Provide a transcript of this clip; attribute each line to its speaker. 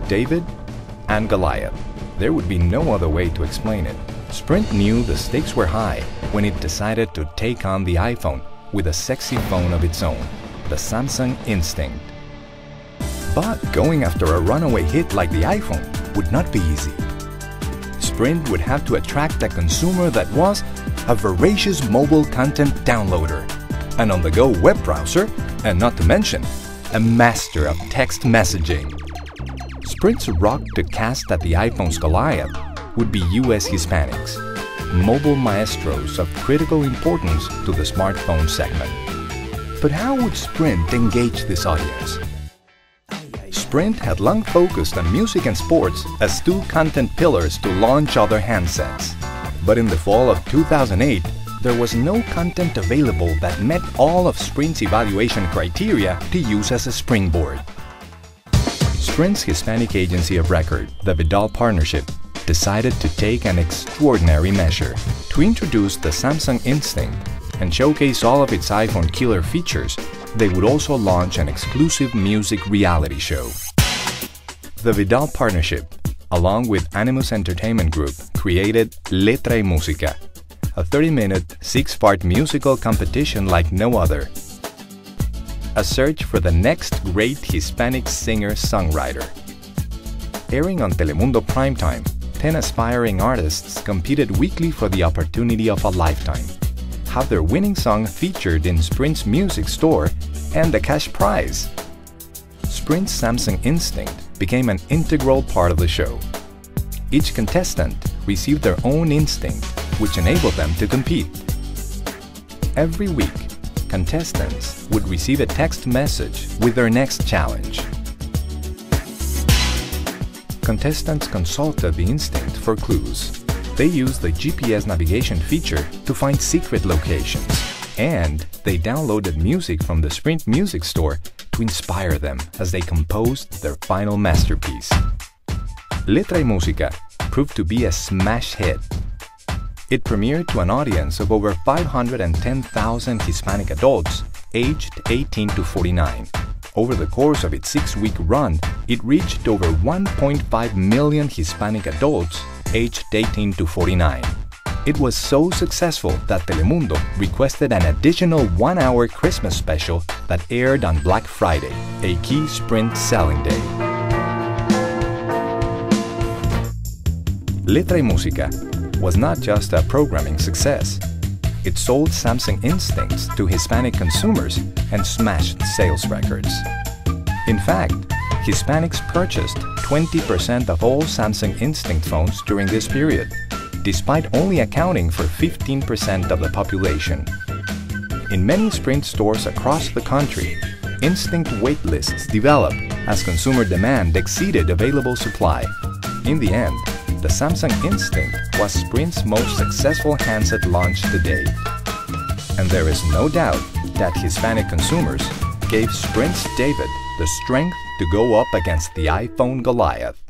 Speaker 1: David and Goliath. There would be no other way to explain it. Sprint knew the stakes were high when it decided to take on the iPhone with a sexy phone of its own, the Samsung Instinct. But going after a runaway hit like the iPhone would not be easy. Sprint would have to attract a consumer that was a voracious mobile content downloader, an on-the-go web browser, and not to mention, a master of text messaging. Sprint's rock to cast at the iPhone's Goliath would be US Hispanics, mobile maestros of critical importance to the smartphone segment. But how would Sprint engage this audience? Sprint had long focused on music and sports as two content pillars to launch other handsets. But in the fall of 2008, there was no content available that met all of Sprint's evaluation criteria to use as a springboard. Sprint's Hispanic agency of record, the Vidal Partnership, decided to take an extraordinary measure to introduce the Samsung Instinct and showcase all of its iPhone killer features. They would also launch an exclusive music reality show. The Vidal Partnership, along with Animus Entertainment Group, created Letra, Musica, a 30-minute, 6-part musical competition like no other. A search for the next great Hispanic singer-songwriter. Airing on Telemundo Primetime, 10 aspiring artists competed weekly for the opportunity of a lifetime. Have their winning song featured in Sprint's music store and the cash prize. Sprint's Samsung Instinct became an integral part of the show. Each contestant received their own instinct, which enabled them to compete. Every week, contestants would receive a text message with their next challenge. Contestants consulted the Instinct for clues. They used the GPS navigation feature to find secret locations, and they downloaded music from the Sprint Music Store to inspire them as they composed their final masterpiece. Letra, Musica proved to be a smash hit. It premiered to an audience of over 510,000 Hispanic adults aged 18 to 49. Over the course of its 6-week run, it reached over 1.5 million Hispanic adults aged 18 to 49. It was so successful that Telemundo requested an additional 1-hour Christmas special that aired on Black Friday, a key Sprint selling day. Letra, Musica was not just a programming success. It sold Samsung Instincts to Hispanic consumers and smashed sales records. In fact, Hispanics purchased 20% of all Samsung Instinct phones during this period, despite only accounting for 15% of the population. In many Sprint stores across the country, Instinct waitlists developed as consumer demand exceeded available supply. In the end, the Samsung Instinct was Sprint's most successful handset launch to date. And there is no doubt that Hispanic consumers gave Sprint's David the strength to go up against the iPhone Goliath.